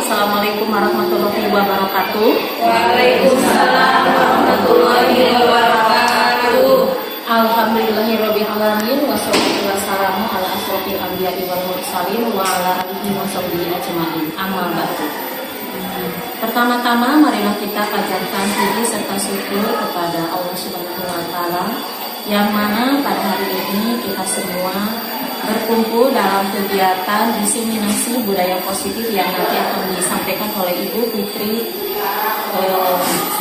Assalamualaikum warahmatullahi wabarakatuh. Waalaikumsalam warahmatullahi wabarakatuh. Alhamdulillahirabbil alamin wassalatu wassalamu ala asrofil anbiya'i wal mursalin wa ala alihi washabbihi ajmain. Amma ba'du. Pertama-tama marilah kita panjatkan puji serta syukur kepada Allah Subhanahu wa taala yang mana pada hari ini kita semua berkumpul dalam kegiatan diseminasi budaya positif yang nanti akan disampaikan oleh Ibu Fitri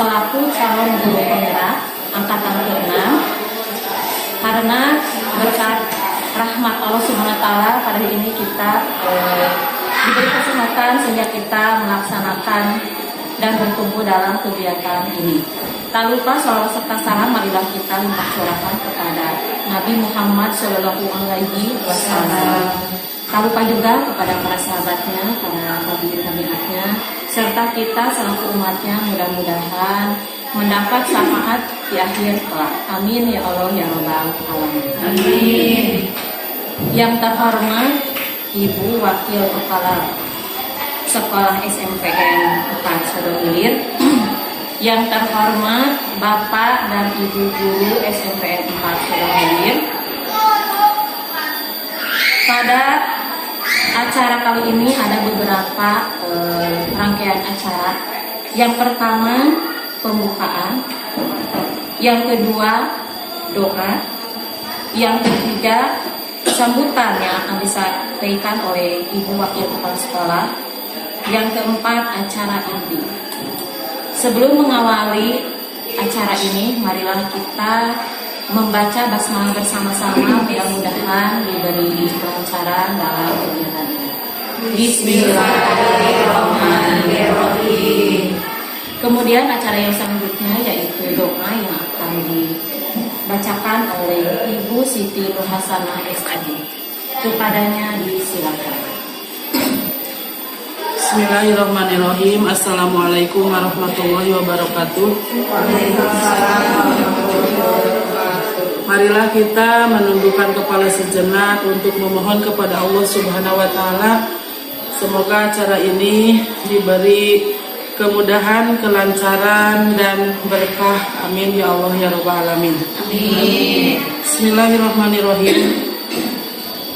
selaku calon guru penggerak angkatan ke-6. Karena berkat rahmat Allah Subhanahu wa taala pada hari ini kita diberi kesempatan sehingga kita melaksanakan dan berkumpul dalam kegiatan ini. Tak lupa sholawat serta salam marilah kita curahkan kepada Nabi Muhammad Shallallahu Alaihi Wasallam. Tak lupa juga kepada para sahabatnya, para tabi'in-tabi'atnya, serta kita selaku umatnya mudah-mudahan mendapat syafaat di akhir kelak. Amin ya Allah ya Rabbal Alamin. Amin. Yang terhormat Ibu Wakil Kepala Sekolah SMPN 4 Sodomilir, yang terhormat Bapak dan Ibu Guru SMPN 4 Sodomilir. Pada acara kali ini ada beberapa rangkaian acara. Yang pertama pembukaan, yang kedua doa, yang ketiga sambutan yang akan disampaikan oleh Ibu Wakil Kepala Sekolah, yang keempat acara inti. Sebelum mengawali acara ini, marilah kita membaca basmalah bersama-sama, mudah-mudahan diberi kelancaran dalam kegiatan ini. Bismillahirrahmanirrahim. Kemudian acara yang selanjutnya yaitu doa yang akan dibacakan oleh Ibu Siti Nurhasanah SAG. Kepadanya disilakan. Bismillahirrahmanirrahim. Assalamualaikum warahmatullahi wabarakatuh. Marilah kita menundukkan kepala sejenak untuk memohon kepada Allah Subhanahu wa taala. Semoga acara ini diberi kemudahan, kelancaran dan berkah. Amin ya Allah ya Rabbal alamin. Amin. Bismillahirrahmanirrahim.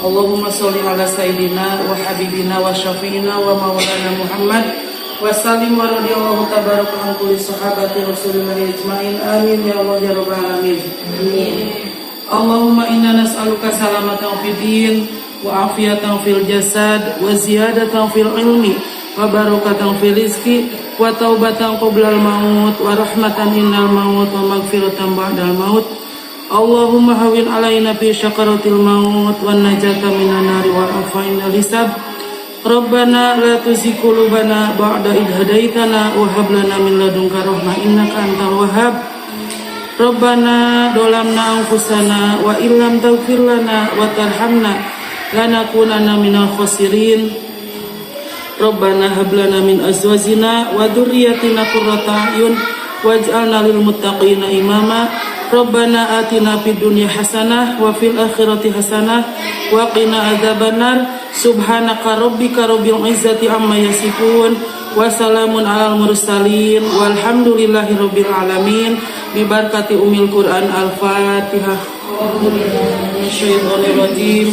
Allahumma sholli ala sayyidina wa habibina wa syafi'ina wa maulana Muhammad wa sallim wa radiyallahu tabaraka an kulli sahabati Rasulillah ajmain. Amin ya Allah ya Rabbal alamin. Amin. Allahumma inna nas'aluka salamatan fid din wa afiyatan fil jasad wa ziyadatan fil ilmi wa barakatan fil rizqi wa taubatan qoblal maut wa rahmatan innal maut wa maghfiratan ba'dal maut. Allahumma hawin alaina fi syakaratil maut wan najata minan nari wal afaina lisab. Rabbana la tuzigh qulubana ba'da idh hadaitana wa hab lana min ladunka rahmah innaka antal wahhab. Rabbana dolamna anfusana wa illam taghfir lana wa tarhamna lanakunanna minal khasirin. Rabbana hab lana min azwajina wa dhurriyyatina qurrata a'yun waj'alna lil muttaqina imama. Rabbana atina fid dunya hasanah wa fil akhirati hasanah wa qina adzabannar. Subhanaka rabbika rabbil izzati amma yasifun wa salamun alal mursalin walhamdulillahi rabbil alamin. Bi barakati umil Quran al-Fatihah.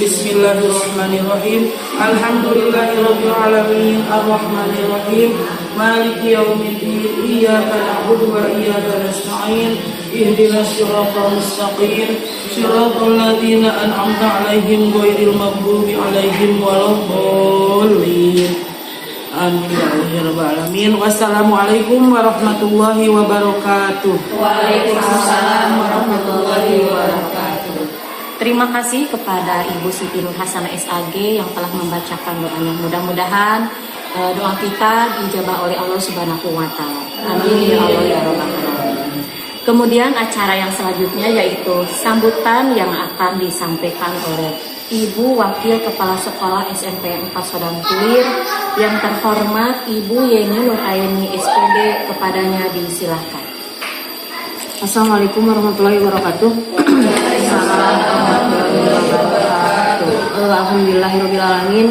Bismillahirrahmanirrahim. Alhamdulillahi rabbil alamin arrahmanir rahim maliki yaumiddin iyyaka na'budu wa iyyaka nasta'in ihdinas siratal mustaqim siratal ladzina an'amta 'alaihim ghairil maghdubi 'alaihim waladdallin. Amin ya Allah ya Rabbal alamin. Wassalamualaikum warahmatullahi wabarakatuh. Waalaikumsalam warahmatullahi wabarakatuh. Terima kasih kepada Ibu Siti Nurhasanah SAG yang telah membacakan doanya. Mudah-mudahan doa kita dijabah oleh Allah Subhanahu wa taala. Amin ya Allah ya Rabbal alamin. Kemudian acara yang selanjutnya yaitu sambutan yang akan disampaikan oleh Ibu Wakil Kepala Sekolah SMPN 4 Sodomilir yang terhormat Ibu Yeni Nuraini SPD. Kepadanya disilahkan. Assalamualaikum warahmatullahi wabarakatuh. Alhamdulillahirobbilalamin.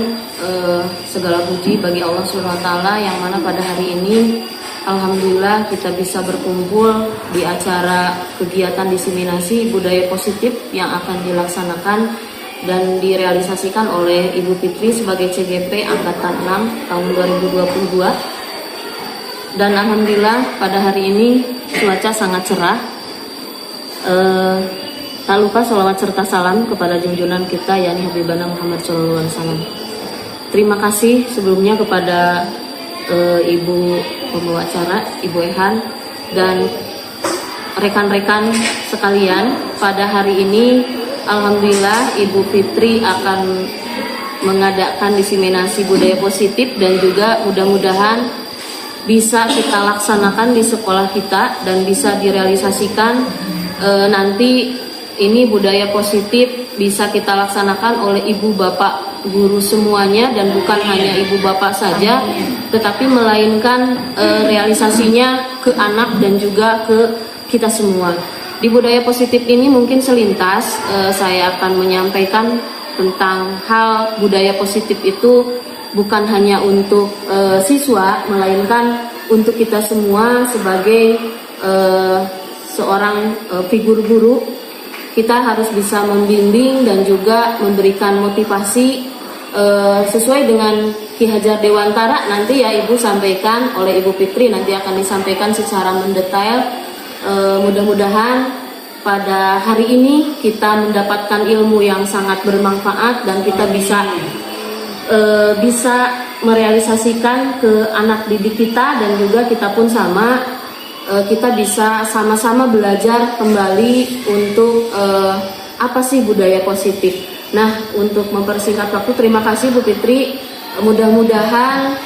segala puji bagi Allah Subhanahu wa taala yang mana pada hari ini alhamdulillah kita bisa berkumpul di acara kegiatan diseminasi budaya positif yang akan dilaksanakan dan direalisasikan oleh Ibu Fitri sebagai CGP angkatan 6 tahun 2022. Dan alhamdulillah pada hari ini cuaca sangat cerah. Tak lupa sholawat serta salam kepada junjungan kita yakni Habibana Muhammad SAW. Terima kasih sebelumnya kepada Ibu pembawa acara, Ibu Ehan, dan rekan-rekan sekalian. Pada hari ini alhamdulillah Ibu Fitri akan mengadakan diseminasi budaya positif dan juga mudah-mudahan bisa kita laksanakan di sekolah kita dan bisa direalisasikan nanti ini budaya positif bisa kita laksanakan oleh ibu bapak guru semuanya dan bukan hanya ibu bapak saja, tetapi melainkan realisasinya ke anak dan juga ke kita semua. Di budaya positif ini mungkin selintas saya akan menyampaikan tentang hal budaya positif itu bukan hanya untuk siswa, melainkan untuk kita semua sebagai seorang figur guru. Kita harus bisa membimbing dan juga memberikan motivasi sesuai dengan Ki Hajar Dewantara nanti ya Ibu sampaikan oleh Ibu Fitri, nanti akan disampaikan secara mendetail. Mudah-mudahan pada hari ini kita mendapatkan ilmu yang sangat bermanfaat dan kita bisa merealisasikan ke anak didik kita dan juga kita pun sama. Kita bisa sama-sama belajar kembali untuk apa sih budaya positif. Nah, untuk mempersingkat waktu, terima kasih Bu Fitri. Mudah-mudahan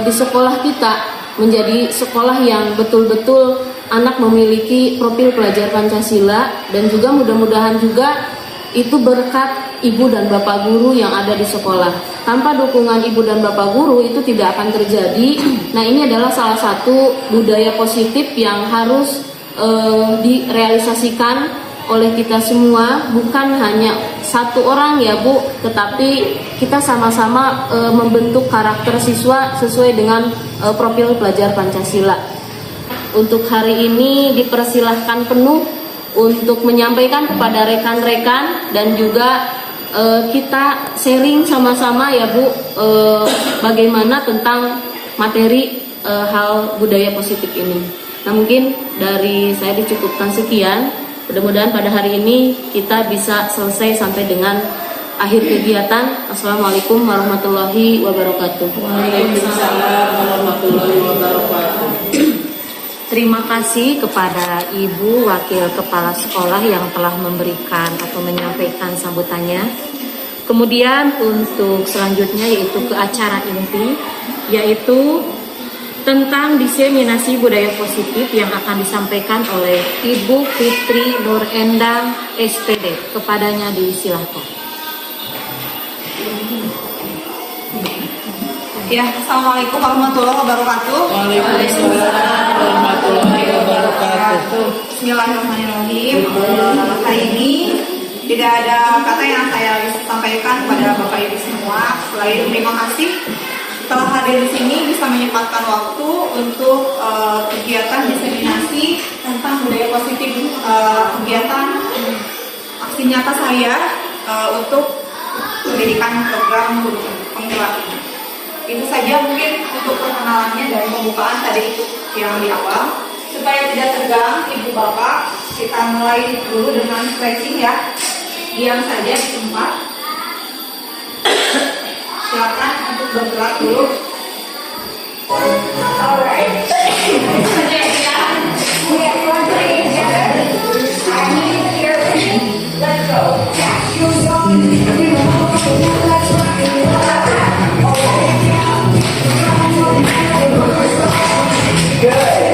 di sekolah kita menjadi sekolah yang betul-betul anak memiliki profil pelajar Pancasila dan juga mudah-mudahan juga itu berkat ibu dan bapak guru yang ada di sekolah. Tanpa dukungan ibu dan bapak guru itu tidak akan terjadi. Nah, ini adalah salah satu budaya positif yang harus direalisasikan oleh kita semua, bukan hanya satu orang ya Bu, tetapi kita sama-sama membentuk karakter siswa sesuai dengan profil pelajar Pancasila. Untuk hari ini dipersilahkan penuh untuk menyampaikan kepada rekan-rekan dan juga kita sharing sama-sama ya Bu, bagaimana tentang materi hal budaya positif ini. Nah, mungkin dari saya dicukupkan sekian. Mudah-mudahan pada hari ini kita bisa selesai sampai dengan akhir kegiatan. Assalamualaikum warahmatullahi wabarakatuh. Waalaikumsalam warahmatullahi wabarakatuh. Terima kasih kepada Ibu Wakil Kepala Sekolah yang telah memberikan atau menyampaikan sambutannya. Kemudian untuk selanjutnya yaitu ke acara inti, yaitu tentang diseminasi budaya positif yang akan disampaikan oleh Ibu Fitri Nur Endang SPD. Kepadanya disilahkan. Ya, Assalamualaikum warahmatullahi wabarakatuh. Waalaikumsalam warahmatullahi wabarakatuh. Bismillahirrahmanirrahim. Hari ini tidak ada kata yang saya bisa sampaikan kepada Bapak Ibu semua selain terima kasih telah hadir di sini, bisa menyempatkan waktu untuk kegiatan diseminasi tentang budaya positif, kegiatan aksi nyata saya untuk pendidikan program guru penggerak. Itu saja mungkin untuk perkenalannya dan pembukaan tadi itu yang di awal. Supaya tidak tegang Ibu Bapak, kita mulai dulu dengan stretching ya. Diam saja di tempat. Silakan untuk bergerak dulu. Alright. Let's go. Good.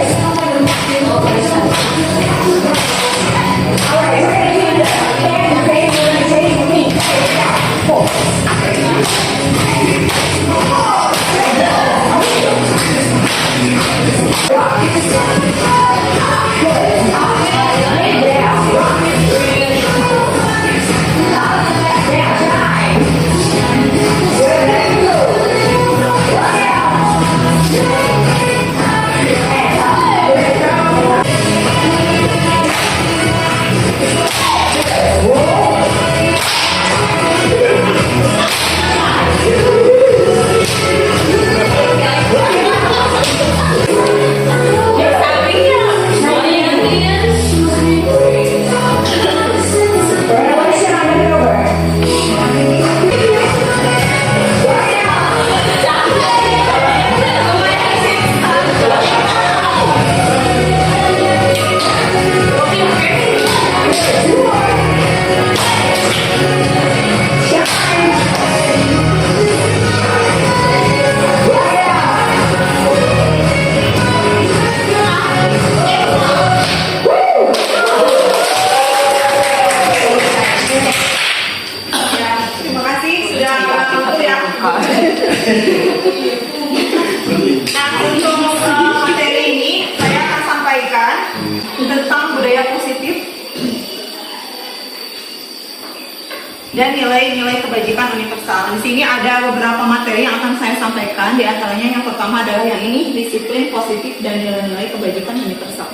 dan nilai-nilai kebajikan universal. Di sini ada beberapa materi yang akan saya sampaikan. Di antaranya yang pertama adalah yang ini, disiplin positif dan nilai-nilai kebajikan universal.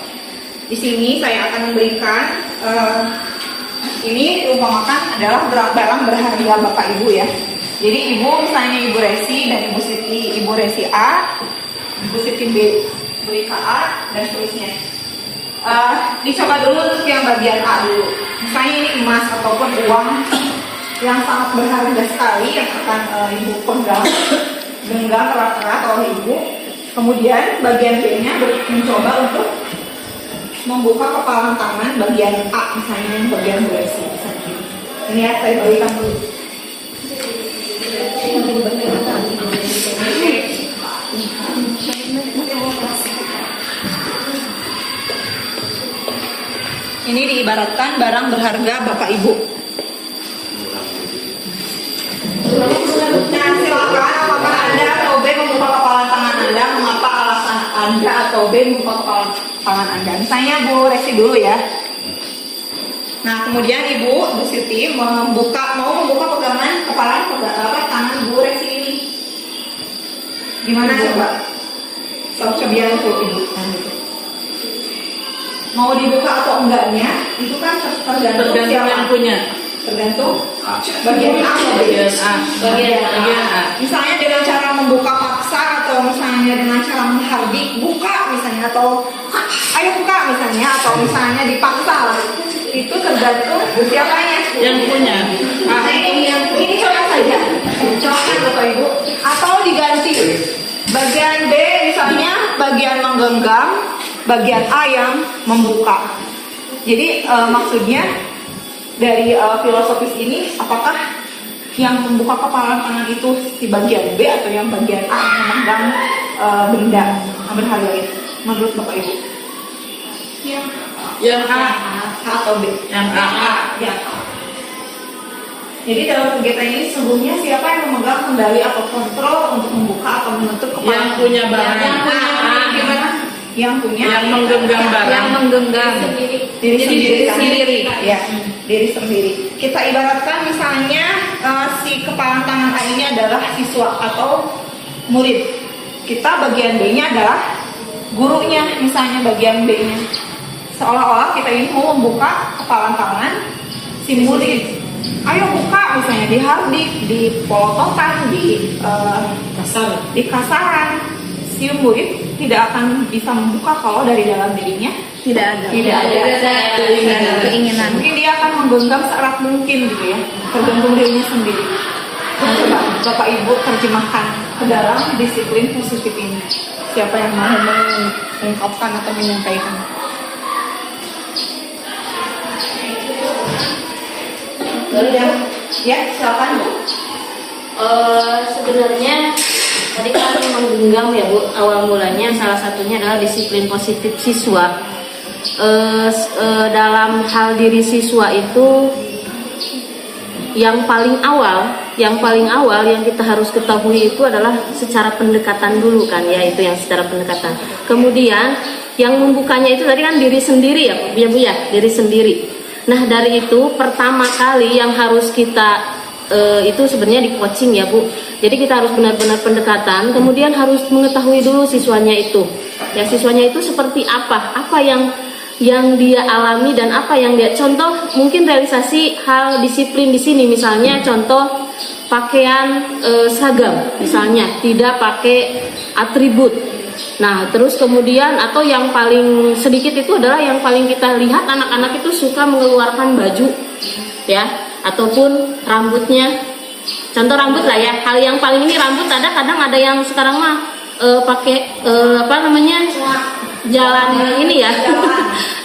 Di sini saya akan memberikan ini umpamakan adalah barang berharga Bapak Ibu ya. Jadi Ibu misalnya Ibu Resi dan Ibu Siti, Ibu Resi A, Ibu Siti B, Ibu Ika A, dan seterusnya. Dicoba dulu untuk yang bagian A dulu. Misalnya ini emas ataupun uang yang sangat berharga sekali yang akan Ibu genggam erat-erat oleh Ibu. Kemudian bagian B-nya mencoba untuk membuka kepalan tangan bagian A, misalnya yang bagian berisi. Ini ya, saya berikan dulu. Ini diibaratkan barang berharga Bapak Ibu. Nah, silakan apakah Anda atau B membuka kepala tangan Anda, mengapa alasan Anda atau B membuka kepala tangan Anda. Misalnya Bu Resi dulu ya. Nah, kemudian Bu Siti mau membuka pegangan tangan Bu Resi ini. Gimana coba? Coba biar Ibu. Mau dibuka atau enggaknya, itu kan tergantung siapa yang punya. Tergantung bagian A atau bagian A. Bagian A. Misalnya dengan cara membuka paksa atau misalnya dengan cara menghardik buka misalnya atau ayo buka misalnya atau misalnya dipaksa, itu tergantung siapanya Yang punya. Nah, ini contoh saja, contohnya Bapak Ibu, atau diganti bagian B misalnya bagian menggenggam, bagian A yang membuka. Jadi maksudnya dari filosofis ini, apakah yang membuka kepala tangan itu si bagian B atau yang bagian A yang memegang benda berharga itu? Menurut Bapak Ibu? Yang A. A atau B? Yang A. Ya. Jadi dalam kegiatan ini sesungguhnya siapa yang memegang kendali atau kontrol untuk membuka atau menutup kepala? Yang punya barang. Yang punya gimana? Yang punya. Yang menggenggam barang. Yang menggenggam diri sendiri. Ya, diri sendiri. Kita ibaratkan misalnya si kepala tangan A ini adalah siswa atau murid. Kita bagian B-nya adalah gurunya, misalnya bagian B-nya. Seolah-olah kita ini mau membuka kepala tangan si murid. Ayo buka, misalnya dihardik, dipotokan, di kasaran. Si murid tidak akan bisa membuka kalau dari dalam dirinya tidak ada keinginan. Mungkin dia akan menggenggam seerat mungkin gitu ya, tergantung dirinya sendiri. Nah, coba Bapak Ibu terjemahkan ke dalam disiplin positif ini. Siapa yang mau mengungkapkan atau menyampaikan? Ya, silakan Bu. Sebenarnya tadi kan menggenggam ya Bu, awal mulanya salah satunya adalah disiplin positif siswa. Dalam hal diri siswa itu yang paling awal yang kita harus ketahui itu adalah secara pendekatan dulu kan ya, itu yang secara pendekatan. Kemudian yang membukanya itu tadi kan diri sendiri ya Bu ya, diri sendiri. Nah dari itu pertama kali yang harus kita itu sebenarnya di coaching ya Bu. Jadi kita harus benar-benar pendekatan, kemudian harus mengetahui dulu siswanya itu. Ya siswanya itu seperti apa yang dia alami dan apa yang dia contoh mungkin realisasi hal disiplin di sini misalnya contoh pakaian seragam misalnya tidak pakai atribut. Nah, terus kemudian atau yang paling sedikit itu adalah yang paling kita lihat anak-anak itu suka mengeluarkan baju ya ataupun rambutnya. Contoh rambut lah ya. Hal yang paling ini rambut kadang ada yang sekarang mah pakai jalan ini ya.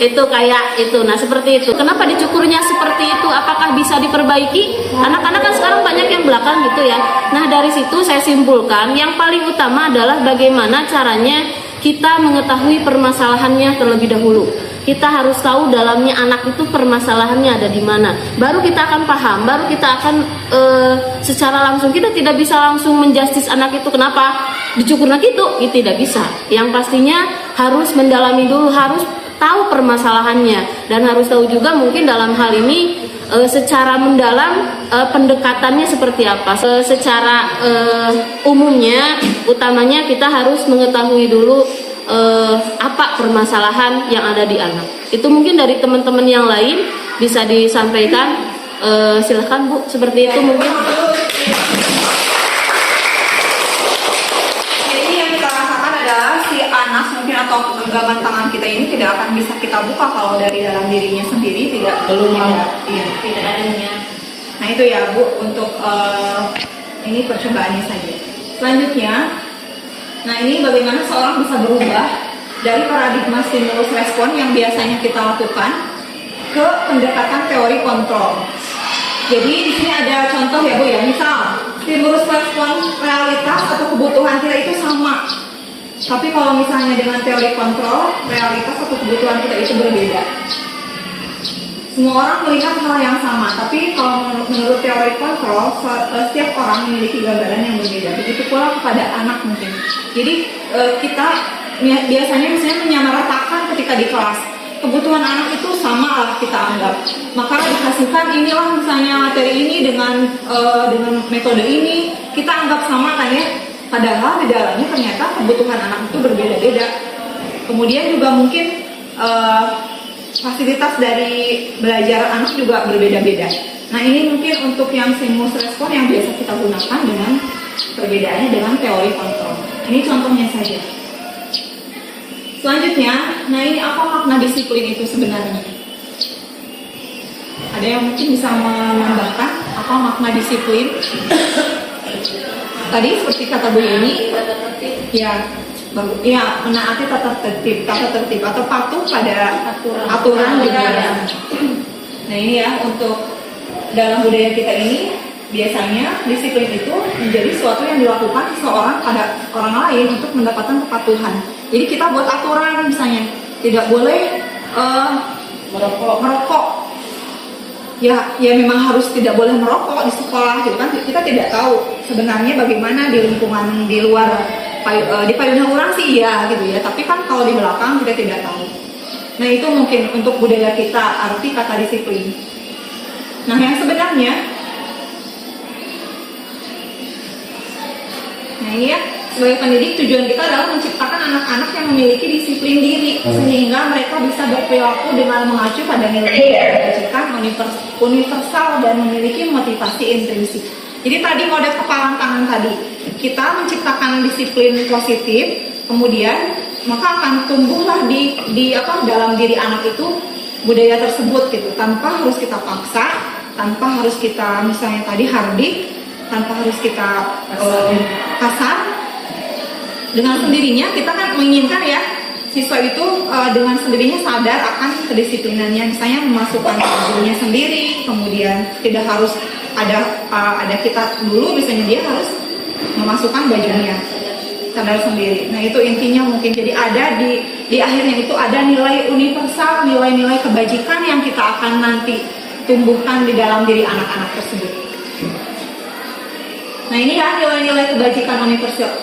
Itu kayak itu. Nah, seperti itu. Kenapa dicukurnya seperti itu? Apakah bisa diperbaiki? Anak-anak kan sekarang banyak yang belakang gitu ya. Nah, dari situ saya simpulkan yang paling utama adalah bagaimana caranya kita mengetahui permasalahannya terlebih dahulu. Kita harus tahu dalamnya anak itu permasalahannya ada di mana. Baru kita akan paham, baru kita akan secara langsung kita tidak bisa langsung menjustis anak itu kenapa dicukur nak itu tidak bisa. Yang pastinya harus mendalami dulu, harus tahu permasalahannya dan harus tahu juga mungkin dalam hal ini secara mendalam pendekatannya seperti apa. Secara umumnya, utamanya kita harus mengetahui dulu apa permasalahan yang ada di anak. Itu mungkin dari teman-teman yang lain bisa disampaikan. Silahkan Bu, seperti itu mungkin. Jadi yang kita rasakan adalah si anak mungkin atau genggaman tangan kita ini tidak akan bisa kita buka kalau dari dalam dirinya sendiri tidak Tidak adanya. Nah itu ya Bu untuk ini percobaannya saja. Selanjutnya, nah ini bagaimana seorang bisa berubah dari paradigma stimulus respon yang biasanya kita lakukan ke pendekatan teori kontrol. Jadi di sini ada contoh ya Bu ya, misal stimulus respon realitas atau kebutuhan kita itu sama. Tapi kalau misalnya dengan teori kontrol, realitas atau kebutuhan kita itu berbeda. Semua orang melihat hal yang sama, tapi kalau menurut teori kontrol, setiap orang memiliki gambaran yang berbeda. Begitu pula kepada anak mungkin. Jadi kita biasanya misalnya menyamaratakan ketika di kelas. Kebutuhan anak itu sama lah kita anggap. Maka dikasihkan inilah misalnya materi ini dengan metode ini, kita anggap sama kan ya. Padahal di dalamnya ternyata kebutuhan anak itu berbeda-beda. Kemudian juga mungkin fasilitas dari belajar anak juga berbeda-beda. Nah ini mungkin untuk yang stimulus respon yang biasa kita gunakan dengan perbedaannya dengan teori kontrol. Ini contohnya saja. Selanjutnya, nah ini apa makna disiplin itu sebenarnya? Ada yang mungkin bisa menambahkan apa makna disiplin? Tadi seperti kata Bu Yeni, ya menaati tata tertib atau patuh pada aturan budaya. Nah ini ya untuk dalam budaya kita ini biasanya disiplin itu menjadi sesuatu yang dilakukan seseorang pada orang lain untuk mendapatkan kepatuhan. Jadi kita buat aturan misalnya tidak boleh merokok. Ya memang harus tidak boleh merokok di sekolah gitu kan. Kita tidak tahu sebenarnya bagaimana di lingkungan di luar di payung orang sih ya gitu ya. Tapi kan kalau di belakang kita tidak tahu. Nah itu mungkin untuk budaya kita arti kata disiplin. Nah yang sebenarnya ini ya, sebagai pendidik tujuan kita adalah menciptakan anak-anak yang memiliki disiplin diri sehingga mereka bisa berperilaku dengan mengacu pada nilai kebajikan universal dan memiliki motivasi intrinsik. Jadi tadi mode kepalan tangan tadi, kita menciptakan disiplin positif, kemudian maka akan tumbuhlah di dalam diri anak itu budaya tersebut gitu, tanpa harus kita paksa, tanpa harus kita misalnya tadi hardik, tanpa harus kita kasar. Dengan sendirinya kita kan menginginkan ya siswa itu dengan sendirinya sadar akan kedisiplinannya, misalnya memasukkan bajunya sendiri, kemudian tidak harus ada kita dulu, misalnya dia harus memasukkan bajunya sadar sendiri. Nah itu intinya mungkin jadi ada di akhirnya itu ada nilai universal, nilai-nilai kebajikan yang kita akan nanti tumbuhkan di dalam diri anak-anak tersebut. Nah ini ya nilai-nilai kebajikan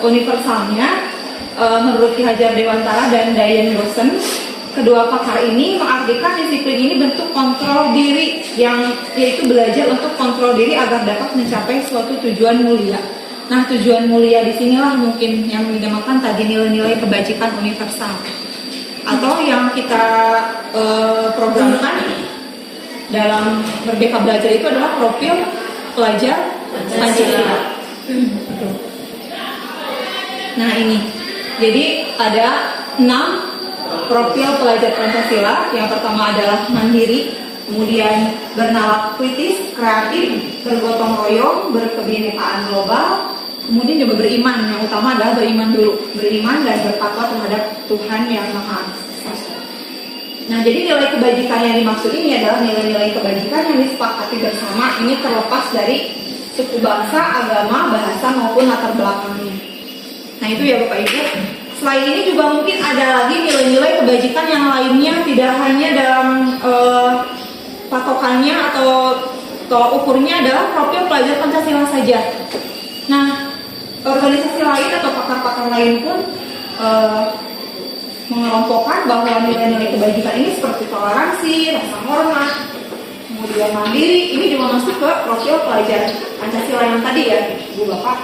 universalnya menurut Ki Hajar Dewantara dan Diane Rosen. Kedua pakar ini mengartikan disiplin ini bentuk kontrol diri yang yaitu belajar untuk kontrol diri agar dapat mencapai suatu tujuan mulia. Nah tujuan mulia di sinilah mungkin yang dinamakan tadi nilai-nilai kebajikan universal atau yang kita programkan dalam Merdeka Belajar itu adalah profil pelajar Pancasila. Nah ini, jadi ada 6 profil pelajar Pancasila. Yang pertama adalah mandiri, kemudian bernalar kritis, kreatif, bergotong royong, berkebinekaan global, kemudian juga beriman. Yang utama adalah beriman dulu, beriman dan bertakwa terhadap Tuhan yang Maha Esa. Nah jadi nilai kebajikan yang dimaksud ini adalah nilai-nilai kebajikan yang disepakati bersama. Ini terlepas dari suku bangsa, agama, bahasa maupun latar belakangnya. Nah itu ya Bapak Ibu. Selain ini juga mungkin ada lagi nilai-nilai kebajikan yang lainnya, tidak hanya dalam patokannya atau tolak ukurnya adalah profil pelajar Pancasila saja. Nah organisasi lain atau pakar-pakar lain pun mengelompokkan bahwa nilai-nilai kebajikan ini seperti toleransi, rasa hormat, kemudian mandiri, ini juga masuk ke profil pelajar Pancasila yang tadi ya, Ibu Bapak.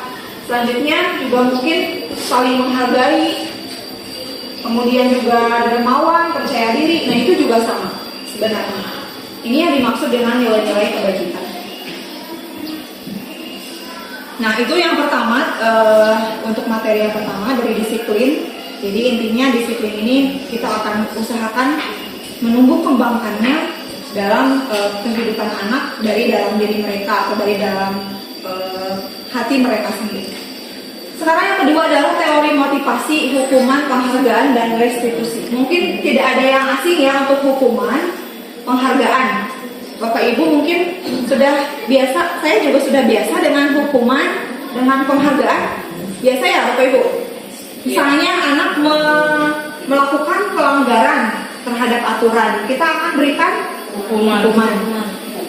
Selanjutnya juga mungkin saling menghargai, kemudian juga dermawan, percaya diri. Nah itu juga sama sebenarnya. Ini yang dimaksud dengan nilai-nilai kebajikan. Nah itu yang pertama, untuk materi yang pertama dari disiplin. Jadi intinya disiplin ini kita akan usahakan menumbuh kembangkannya dalam kehidupan anak dari dalam diri mereka atau dari dalam hati mereka sendiri. Sekarang yang kedua adalah teori motivasi, hukuman, penghargaan, dan restitusi. Mungkin tidak ada yang asing ya untuk hukuman, penghargaan. Bapak Ibu mungkin sudah biasa, saya juga sudah biasa dengan hukuman, dengan penghargaan. Biasa ya Bapak Ibu? Misalnya anak melakukan pelanggaran terhadap aturan, kita akan berikan hukuman.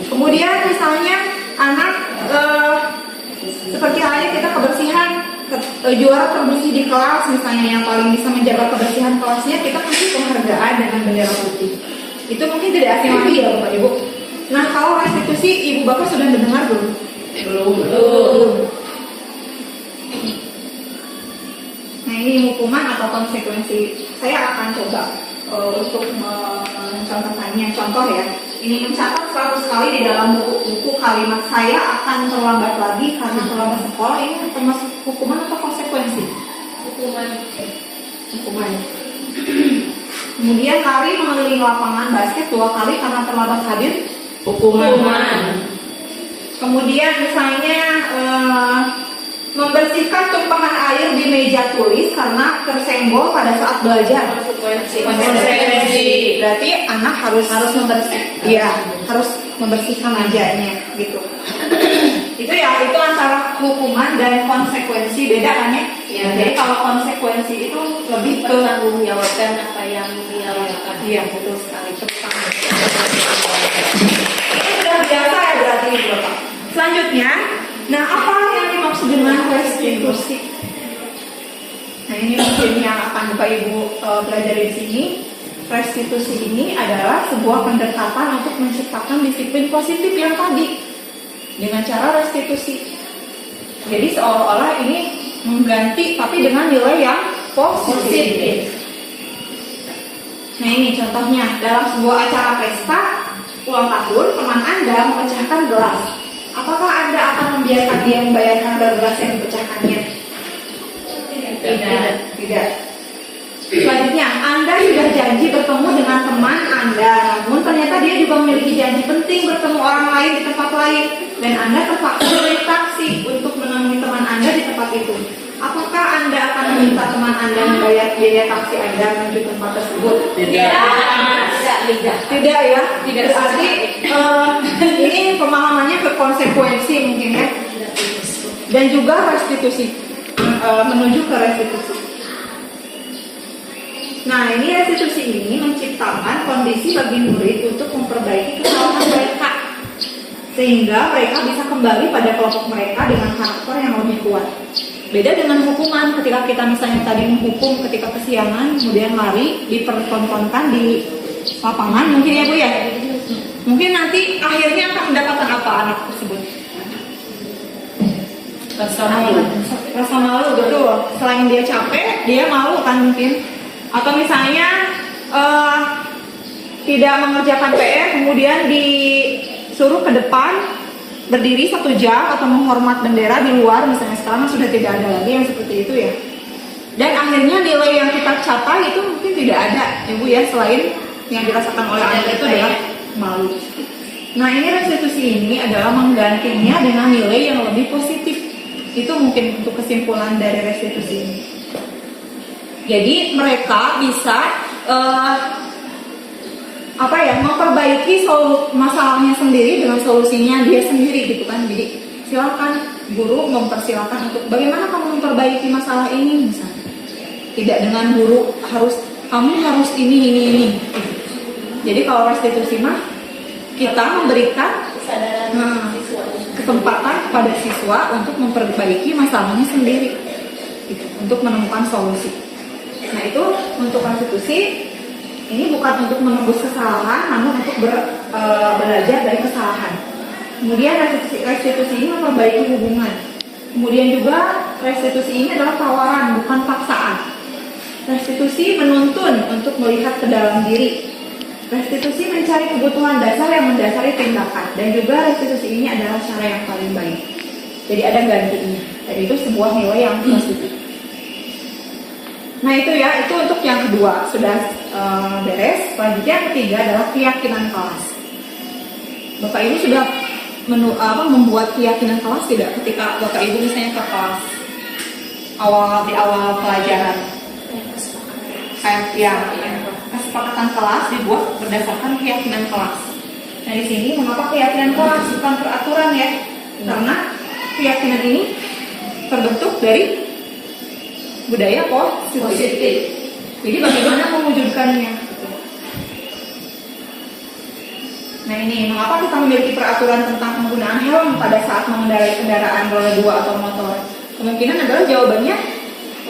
Kemudian misalnya anak seperti halnya kita kebersihan, juara terbersih di kelas misalnya yang paling bisa menjaga kebersihan kelasnya, kita kasih penghargaan dengan bendera putih. Itu mungkin tidak asing lagi ya Bapak Ibu. Nah kalau restitusi Ibu Bapak sudah mendengar belum? Belum. Nah ini hukuman atau konsekuensi. Saya akan coba untuk mencontohkannya. Contoh ya, ini mencatat 100 kali di dalam buku kalimat saya akan terlambat lagi karena terlambat sekolah. Ini termasuk hukuman atau konsekuensi? Hukuman. Kemudian lari mengelilingi lapangan basket 2 kali karena terlambat hadir. Hukuman. Kemudian misalnya membersihkan tumpahan air di meja tulis karena tersenggol pada saat belajar. Konsekuensi. Berarti anak harus membersihkan. Iya, harus membersihkan mejanya gitu. Itu ya, itu antara hukuman dan konsekuensi beda kan ya? Ya. Jadi kalau konsekuensi itu lebih ke tanggung jawabkan apa yang dia lakukan. Iya, betul sekali. Ini sudah biasa ya berarti Bapak. Selanjutnya, nah apa yang dimaksud dengan restitusi? Nah ini mungkin yang akan Bapak Ibu pelajari di sini. Restitusi ini adalah sebuah pendekatan untuk menciptakan disiplin positif yang tadi dengan cara restitusi. Jadi seolah-olah ini mengganti tapi dengan nilai yang positif. Nah ini contohnya dalam sebuah acara pesta ulang tahun teman Anda memecahkan gelas. Apakah Anda akan membiarkan dia membayarkan gelas yang dipecahkannya? Tidak. Selanjutnya, Anda sudah janji bertemu dengan teman Anda, namun ternyata dia juga memiliki janji penting bertemu orang lain di tempat lain, dan Anda terpaksa naik taksi untuk menemui teman Anda di tempat itu. Apakah Anda akan meminta teman Anda membayar biaya taksi Anda menuju tempat tersebut? Tidak ya. Berarti ini pemahamannya ke konsekuensi mungkin ya, dan juga restitusi, menuju ke restitusi. Nah ini restitusi ini menciptakan kondisi bagi murid untuk memperbaiki kesalahan mereka, sehingga mereka bisa kembali pada kelompok mereka dengan karakter yang lebih kuat. Beda dengan hukuman, ketika kita misalnya tadi menghukum ketika kesiangan, kemudian lari, dipertontonkan di lapangan, mungkin ya Bu ya, mungkin nanti akhirnya akan mendapatkan apa anak tersebut? Rasa malu, betul. Selain dia capek, dia malu kan mungkin. Atau misalnya tidak mengerjakan PR, kemudian disuruh ke depan berdiri 1 jam atau menghormat bendera di luar, misalnya sekarang sudah tidak ada lagi yang seperti itu ya. Dan akhirnya nilai yang kita capai itu mungkin tidak ada, Ibu ya, selain yang dirasakan oleh anak itu adalah malu. Nah ini restitusi ini adalah menggantinya dengan nilai yang lebih positif. Itu mungkin untuk kesimpulan dari restitusi ini. Jadi mereka bisa memperbaiki masalahnya sendiri dengan solusinya dia sendiri gitu kan. Jadi silakan guru mempersilakan untuk bagaimana kamu memperbaiki masalah ini misalnya. Tidak dengan guru kamu harus ini. Jadi kalau restitusi mah kita memberikan kesempatan kepada siswa untuk memperbaiki masalahnya sendiri gitu, untuk menemukan solusi. Nah itu untuk restitusi ini bukan untuk menembus kesalahan, namun untuk belajar dari kesalahan. Kemudian restitusi ini memperbaiki hubungan. Kemudian juga restitusi ini adalah tawaran, bukan paksaan. Restitusi menuntun untuk melihat ke dalam diri. Restitusi mencari kebutuhan dasar yang mendasari tindakan. Dan juga restitusi ini adalah cara yang paling baik. Jadi ada gantinya. Jadi itu sebuah nilai yang positif. Nah itu ya, itu untuk yang kedua sudah beres. Selanjutnya yang ketiga adalah keyakinan kelas. Bapak Ibu sudah membuat keyakinan kelas tidak ketika Bapak Ibu misalnya ke kelas di awal pelajaran? Kesepakatan kelas dibuat berdasarkan keyakinan kelas. Nah di sini mengapa keyakinan kelas bukan peraturan ya? Karena keyakinan ini terbentuk dari budaya positif. Jadi bagaimana mewujudkannya? Nah ini mengapa kita memiliki peraturan tentang penggunaan helm pada saat mengendarai kendaraan roda 2 atau motor? Kemungkinan adalah jawabannya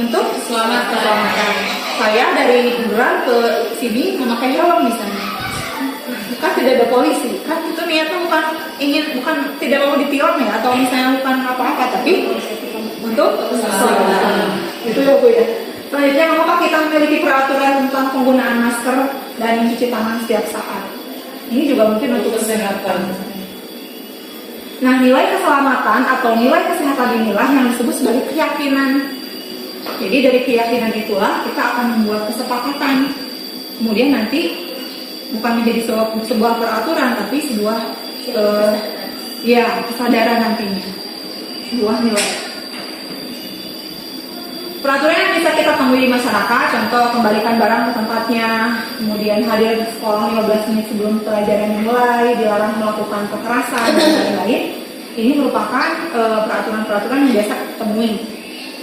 untuk keselamatan. Saya dari Tangerang ke sini memakai helm misalnya. Kan tidak ada polisi, kan itu niatnya bukan tidak mau ditilang ya, atau misalnya bukan apa-apa, tapi untuk keselamatan. Itu ya Bu ya. Selanjutnya, mengapa kita memiliki peraturan tentang penggunaan masker dan mencuci tangan setiap saat? Ini juga mungkin untuk kesehatan. Nah, nilai keselamatan atau nilai kesehatan inilah yang disebut sebagai keyakinan. Jadi dari keyakinan itulah kita akan membuat kesepakatan. Kemudian nanti bukan menjadi sebuah peraturan, tapi sebuah kesadaran nantinya, sebuah nilai. Peraturan yang bisa kita temui di masyarakat, contoh kembalikan barang ke tempatnya, kemudian hadir di sekolah 15 menit sebelum pelajaran dimulai, dilarang melakukan kekerasan dan lain-lain. Ini merupakan peraturan-peraturan yang biasa kita temui.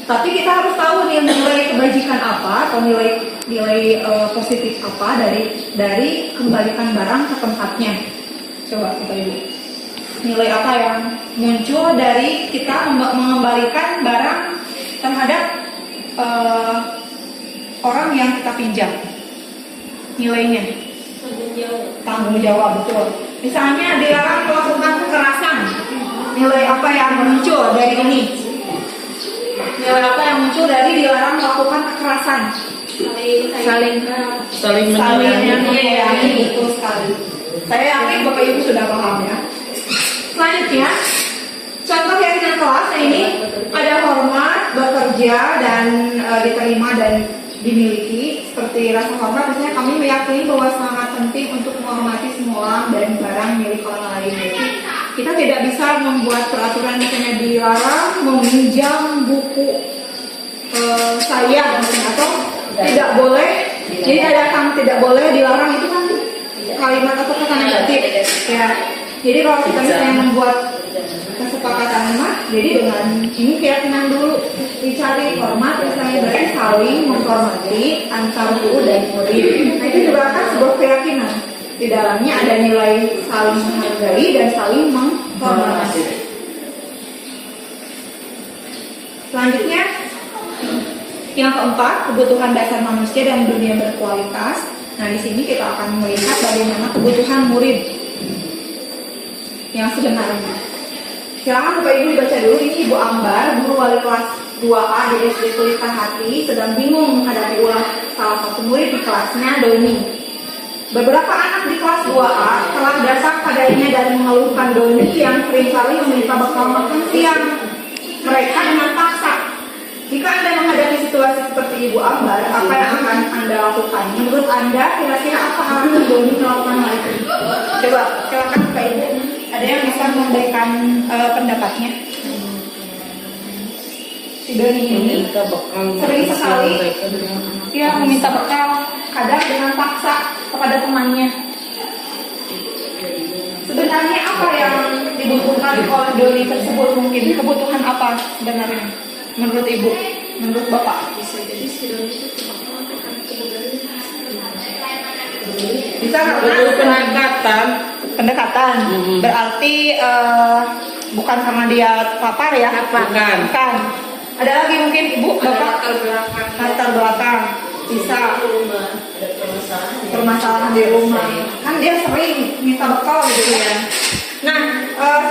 Tapi kita harus tahu nilai kebajikan apa atau nilai positif apa dari kembalikan barang ke tempatnya. Coba Bapak Ibu, nilai apa yang muncul dari kita mengembalikan barang terhadap orang yang kita pinjam? Nilainya tanggung jawab, betul. Misalnya dilarang melakukan kekerasan, nilai apa yang muncul dari ini? Nilai apa yang muncul dari dilarang melakukan kekerasan? Saling menyayangi, betul sekali. Saya yakin Bapak Ibu sudah paham ya. Selanjutnya, contoh keyakinan kelas ini ada hormat, bekerja dan diterima dan dimiliki. Seperti rasa hormat, misalnya kami meyakini bahwa sangat penting untuk menghormati semua orang dan barang milik orang lain. Jadi kita tidak bisa membuat peraturan misalnya dilarang meminjam buku saya atau tidak boleh. Jadi ada yang tidak boleh, dilarang, itu kan kalimat atau kata negatif ya. Jadi kalau kita misalnya membuat kesepakatan jadi dengan ini keyakinan dulu dicari hormat, misalnya berarti saling menghormati antar guru dan murid. Nah itu juga kan sebuah keyakinan. Di dalamnya ada nilai saling menghargai dan saling menghormati. Selanjutnya, yang keempat, kebutuhan dasar manusia dan dunia berkualitas. Nah di sini kita akan melihat bagaimana kebutuhan murid yang sebenarnya. Silakan Bapak Ibu dibaca dulu. Ini Ibu Ambar, guru wali kelas 2A di SD Kulita Hati, sedang bingung menghadapi ulah salah satu murid di kelasnya, Doni. Beberapa anak di kelas 2A telah datang padanya dan mengeluhkan Doni yang seringkali meminta bekal makan siang mereka dengan paksa. Jika Anda menghadapi situasi seperti Ibu Ambar, apa yang akan Anda lakukan? Menurut Anda, kira-kira apa alasan Doni melakukan hal itu? Coba, silakan Bapak Ibu. Ada yang bisa memberikan pendapatnya? Si Doni ini sering sekali meminta bekal, kadang dengan paksa kepada temannya. Sebenarnya apa yang dibutuhkan oleh Doni tersebut? Mungkin kebutuhan apa sebenarnya menurut Ibu, menurut Bapak? Bisa karena pendekatan. Berarti bukan karena dia papar ya? Bukan. Ada lagi mungkin Ibu, Bapak? Latar belakang. bisa permasalahan di rumah, kan dia sering minta bekal gitu ya. Nah,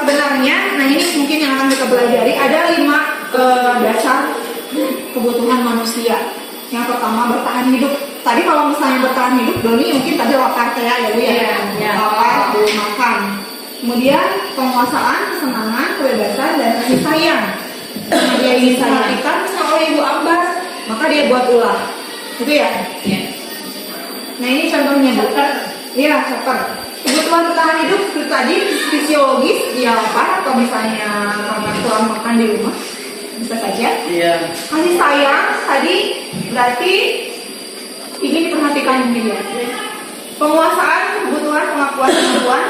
sebenarnya, nah ini mungkin yang akan kita pelajari, ada 5 dasar kebutuhan manusia. Yang pertama bertahan hidup. Tadi kalau misalnya bertahan hidup, Doni mungkin tadi lapar ya Bu ya, lapar, belum makan. Kemudian penguasaan, kesenangan, kebebasan, dan kasih sayang. Karena dia ingin diperhatikan sama Ibu Ambar, maka dia buat ulah, gitu ya. Nah ini contohnya Bu. Iya, chopper. Kebutuhan bertahan hidup itu tadi fisiologis, dia lapar atau misalnya karena kurang makan di rumah, bisa saja. Iya. Kasih sayang tadi berarti ingin diperhatikan dia. Penguasaan, kebutuhan pengakuan kebutuhan,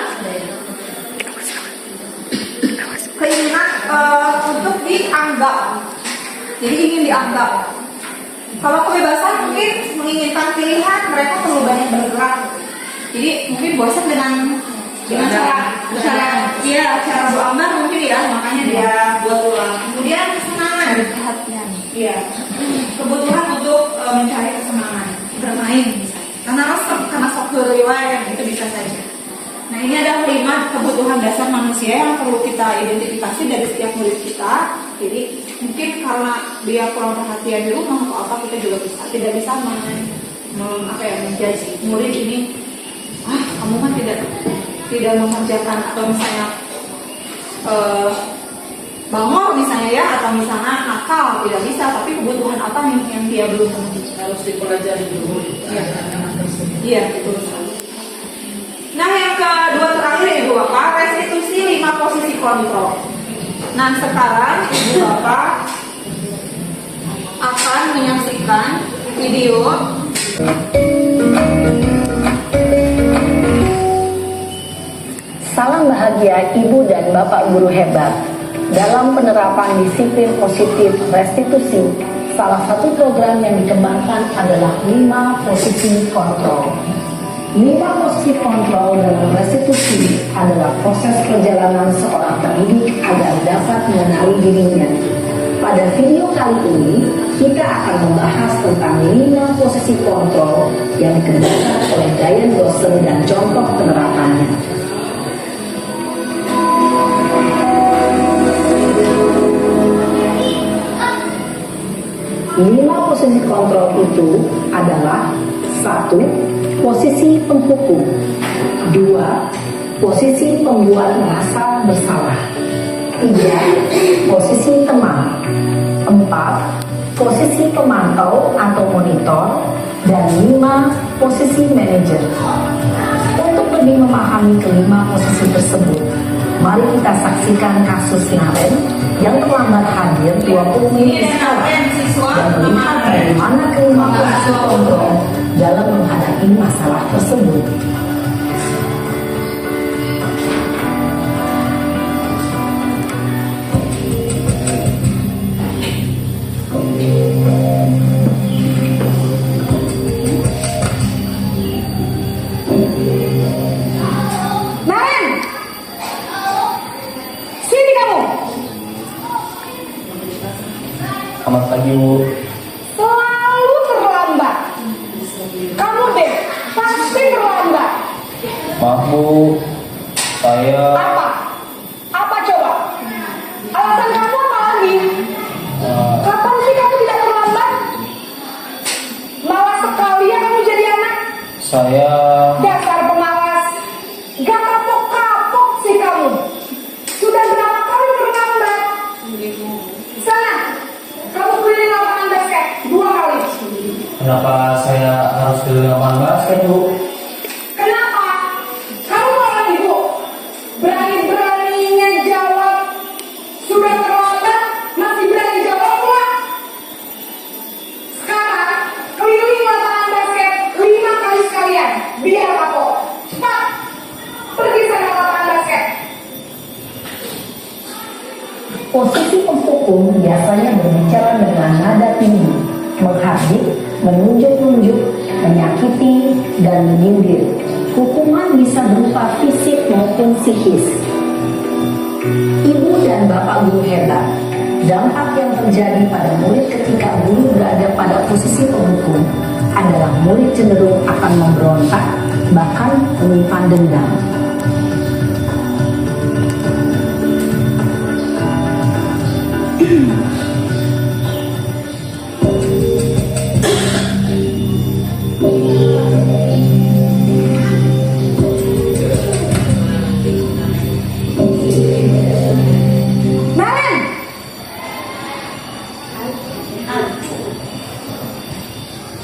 keinginan untuk dianggap, jadi ingin dianggap. Kalau kebebasan mungkin menginginkan pilihan, mereka perlu banyak bergerak. Jadi mungkin bosan dengan cara Bu Ambar mungkin ya, makanya dia buat ulang. Kemudian kesenangan, perhatian. Iya. Kebutuhan untuk mencari kesenangan, bermain misalnya. Karena sok riwayat itu bisa saja. Nah ini ada 5 kebutuhan dasar manusia yang perlu kita identifikasi dari setiap murid kita. Jadi mungkin karena dia kurang perhatian di rumah atau apa, kita juga tidak bisa menjudge murid ini. Kamu kan tidak mengerjakan atau misalnya bangor misalnya ya, atau misalnya nakal, tidak bisa. Tapi kebutuhan apa yang dia belum penuhi harus dipelajari dulu. Iya betul sekali. Nah yang kedua terakhir Ibu Bapak, restitusi 5 posisi kontrol. Nah sekarang Ibu Bapak akan menyaksikan video. Salam bahagia Ibu dan Bapak guru hebat. Dalam penerapan disiplin positif restitusi, salah satu program yang dikembangkan adalah 5 posisi kontrol. 5 posisi kontrol dalam restitusi adalah proses perjalanan seorang pendidik agar dapat mengenali dirinya. Pada video kali ini, kita akan membahas tentang 5 posisi kontrol yang dikembangkan oleh Diane Dawson dan contoh penerapannya. 5 posisi kontrol itu adalah 1. Posisi penghukum, 2. Posisi pembuat merasa bersalah, 3. Posisi teman, 4. Posisi pemantau atau monitor, dan 5. Posisi manajer. Untuk lebih memahami kelima posisi tersebut, mari kita saksikan kasus Naren yang terlambat hadir 20 menit sekolah dan melihat bagaimana kelima posisi kontrol dalam menghadapi masalah tersebut. Naren, sini kamu. Selamat pagi Bu. Selalu terlambat. Kamu deh pasti terlambat. Maaf Bu, saya Apa? Apa coba? Alasan kamu apa lagi? Kapan sih kamu tidak terlambat? Malas sekali ya kamu jadi anak. saya Dasar pemalas. Gak kapok-kapok sih kamu. Sudah berapa kali terlambat? Sana, kamu keliling lapangan basket 2 kali. kenapa saya harus keliling lapangan basket Bu? Kenapa? Kamu malah ibu. Berani-beraninya jawab. Sudah terlambat, masih berani jawab pula. Sekarang, keliling lapangan basket 5 kali sekalian. Biar kapok. Cepat. Pergi sana ke lapangan basket. Posisi penghukum biasanya berbicara dengan nada tinggi, menghardik, menunjuk-nunjuk, menyakiti, dan menyindir. Hukuman bisa berupa fisik maupun psikis. Ibu dan Bapak guru hebat, dampak yang terjadi pada murid ketika guru berada pada posisi penghukum adalah murid cenderung akan memberontak, bahkan menyimpan dendam.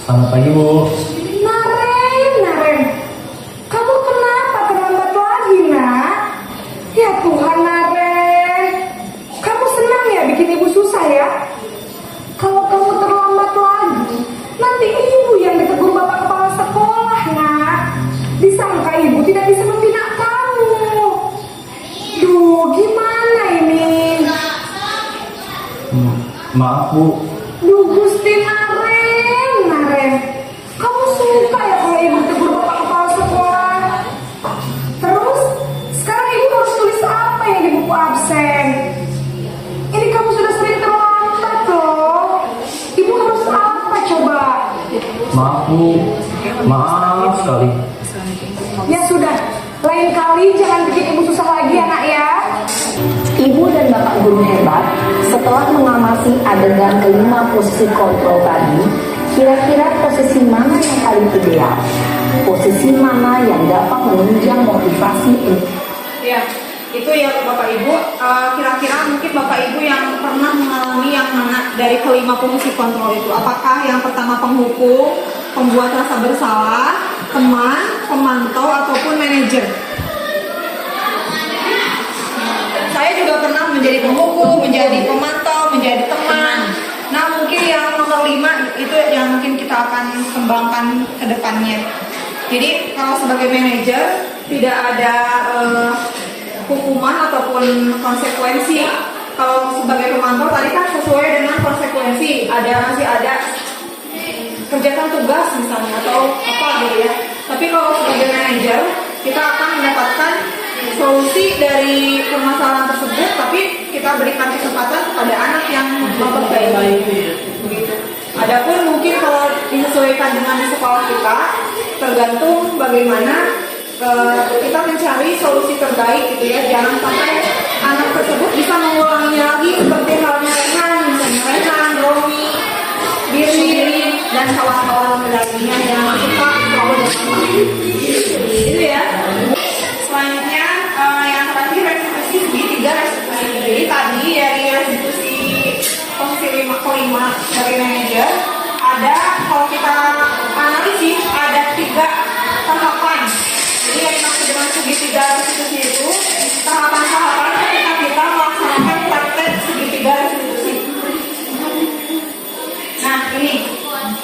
Selamat pagi, Bu. Naren, kamu kenapa terlambat lagi, nak? Ya Tuhan, Naren, kamu senang ya bikin ibu susah ya? Kalau kamu terlambat lagi, nanti ibu yang ditegur bapak kepala sekolah, nak. Disangka ibu tidak bisa membina kamu. Duh, gimana ini? Maaf, Bu. Duh, Gusti Naren, kamu suka ya kalau ibu tegur bapak kepala sekolah? Terus, sekarang ibu harus tulis apa yang di buku absen? Ini kamu sudah sering terlambat loh. Ibu harus apa coba? Maaf, Bu. Maaf sekali. Ya sudah, lain kali jangan bikin ibu susah lagi ya nak ya. Ibu dan Bapak guru hebat, setelah mengamati adegan kelima posisi kontrol tadi, kira-kira posisi mana yang paling ideal? Posisi mana yang dapat menunjang motivasi? Ya, itu ya Bapak Ibu. Kira-kira mungkin Bapak Ibu yang pernah mengalami yang mana dari kelima fungsi kontrol itu? Apakah yang pertama penghukum, pembuat rasa bersalah, teman, pemantau, ataupun manajer? Saya juga pernah menjadi penghukum, menjadi pemantau, menjadi teman. Nah, mungkin yang nomor 5 itu yang mungkin kita akan kembangkan ke depannya. Jadi, kalau sebagai manajer tidak ada hukuman ataupun konsekuensi. Kalau sebagai pemantau tadi kan sesuai dengan konsekuensi, masih ada kerjakan tugas misalnya atau apa gitu ya. Tapi kalau sebagai manajer kita akan mendapatkan solusi dari permasalahan tersebut, tapi kita berikan kesempatan kepada anak yang memperbaiki. Begitu. Adapun mungkin kalau disesuaikan dengan sekolah kita, tergantung bagaimana kita mencari solusi terbaik gitu ya. Jangan sampai anak tersebut bisa mengulanginya lagi seperti halnya Rehan, misalnya Rehan, Romi, Birli, dan kawan-kawan lainnya yang suka selalu bersama. Itu ya. Selanjutnya yang terakhir restitusi segitiga restitusi. Jadi tadi dari restitusi posisi 5 dari manajer ada, kalau kita analisis ada 3 tahapan. Jadi yang dimaksud dengan segitiga restitusi itu tahapan-tahapan ketika kita melaksanakan praktek segitiga restitusi. Nah ini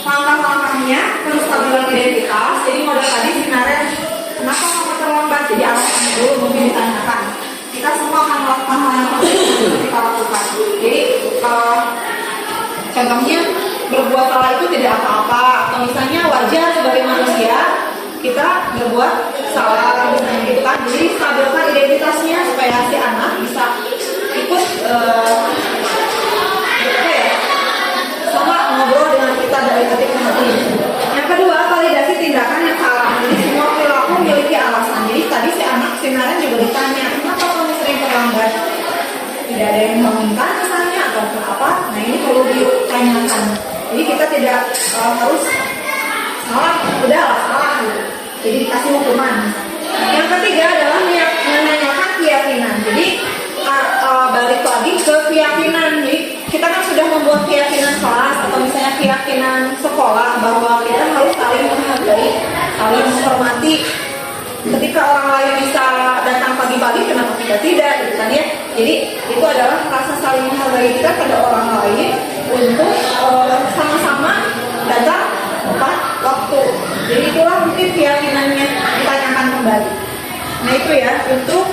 langkah-langkahnya, penstabilan identitas. Jadi model tadi sebenarnya kenapa kamu terlambat? Jadi alasan dulu mungkin ditanyakan. Kita semua akan melakukan hal yang harus kita lakukan. Jadi contohnya berbuat salah itu tidak apa-apa, atau misalnya wajar sebagai manusia kita berbuat salah misalnya gitu kan. Jadi stabilkan identitasnya supaya si anak bisa ikut sama ngobrol dengan kita dari hati ke hati. Yang kedua, validasi tindakan yang salah. Jadi semua perilaku memiliki alasan. Jadi tadi si anak sebenarnya juga ditanya, kenapa kamu sering terlambat? Tidak ada yang menginginkan misalnya atau apa? Nah ini perlu ditanyakan. Jadi kita tidak harus salah, udahlah salah gitu. Jadi dikasih hukuman. Yang ketiga adalah menanyakan keyakinan. Jadi balik lagi ke keyakinan. Jadi kita kan sudah membuat keyakinan kelas atau misalnya keyakinan sekolah bahwa kita harus saling menghargai, saling menghormati. Ketika orang lain bisa datang pagi-pagi, kenapa kita tidak, gitu kan ya? Jadi itu adalah rasa saling menghargai kita pada orang lain untuk sama-sama datang tepat waktu. Jadi itulah mungkin keyakinannya ditanyakan kembali. Nah itu ya untuk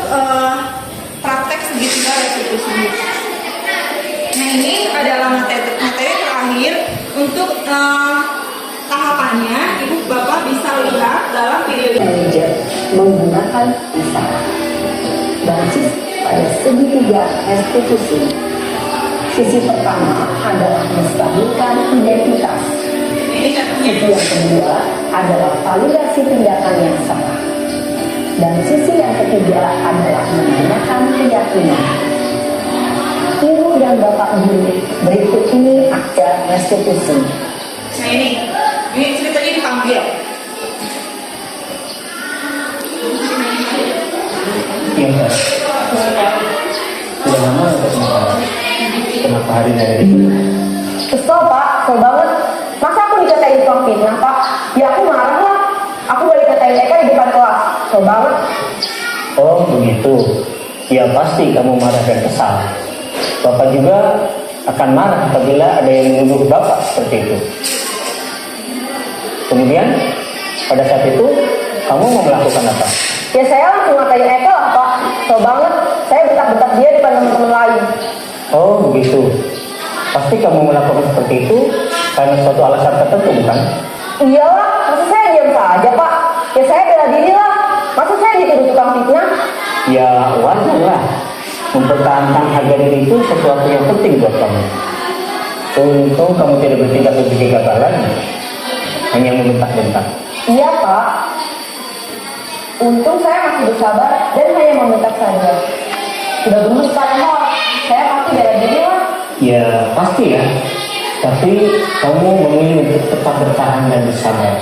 praktek segitiga restitusi. Nah ini adalah materi terakhir untuk tahapannya. Ibu bapak bisa lihat dalam video ini. Manajer menggunakan pisah basis pada segitiga restitusi. Sisi pertama adalah menstabilkan identitas. Ini sisi yang kedua adalah validasi tindakan yang salah. Dan sisi yang ketiga adalah menggunakan keyakinan. Ibu dan Bapak Guru, berikut ini akta restitusi. Nah ini ceritanya dipanggil. Iya, Mbak. Sudah lama nggak sebentar. Kenapa hari ini? Kesel Pak, kesel banget. Masa aku dikatain tukang fitnah Pak? Ya aku marah lah. Aku boleh katain mereka di depan kelas. Kesel banget. Oh begitu. Ya pasti kamu marah dan kesal. Bapak juga akan marah apabila ada yang menuduh Bapak seperti itu. Kemudian pada saat itu kamu mau melakukan apa? Ya saya langsung ngatain Eka lah Pak. Kesel banget. Saya bentak-bentak dia depan teman-teman lain. Oh begitu. Pasti kamu melakukan seperti itu karena suatu alasan tertentu, bukan? Iyalah, masa saya diam saja Pak? Ya saya bela diri lah. Masa saya dituduh tukang fitnah? Ya wajar lah. Mempertahankan harga diri itu sesuatu yang penting buat kamu. Untung kamu tidak bertindak lebih gegabah hanya membentak-bentak. Iya Pak. Untung saya masih bersabar dan hanya membentak saja. Sudah gemes Pak Emor. Saya pasti bela diri lah. Ya pasti ya. Tapi kamu memilih untuk tetap bertahan dan bersabar.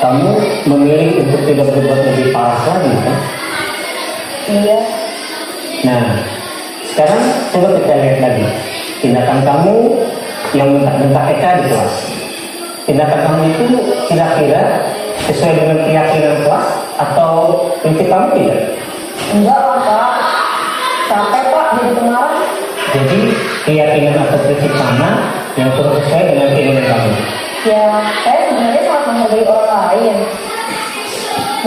Kamu memilih untuk tidak berbuat lebih parah lagi, kan? Iya. Nah, sekarang coba kita lihat lagi tindakan kamu yang bentak-bentak Eka di kelas. Tindakan kamu itu kira-kira sesuai dengan keyakinan kelas atau prinsip kamu tidak? Enggak lah Pak. Sampai Pak jadi pengarang. Jadi keyakinan atau prinsip mana yang kurang sesuai dengan keinginan kamu? Ya, saya sebenarnya sangat menghargai orang lain.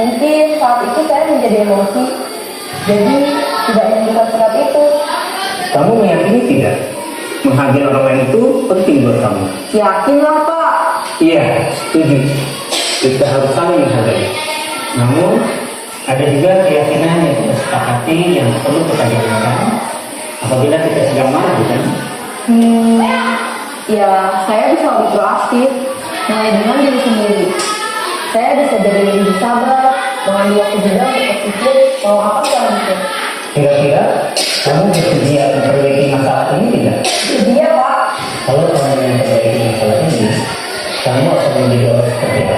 Mungkin saat itu saya menjadi emosi. Jadi tidak menunjukkan sikap itu. Kamu meyakini tidak? Menghargai orang lain itu penting buat kamu. Yakinlah Pak. Iya, setuju. Kita harus saling menghargai. Namun, ada juga keyakinan yang kita sepakati yang perlu kita jalankan apabila kita sedang marah, bukan? Ya saya bisa lebih proaktif, mulai dengan diri sendiri. Saya bisa jadi lebih sabar, mengambil waktu jeda untuk berpikir mau apa selanjutnya. Kira-kira kamu bersedia memperbaiki masalah ini tidak? Dia Pak. Kalau kamu yang memperbaiki masalah ini, kamu akan menjadi orang seperti apa?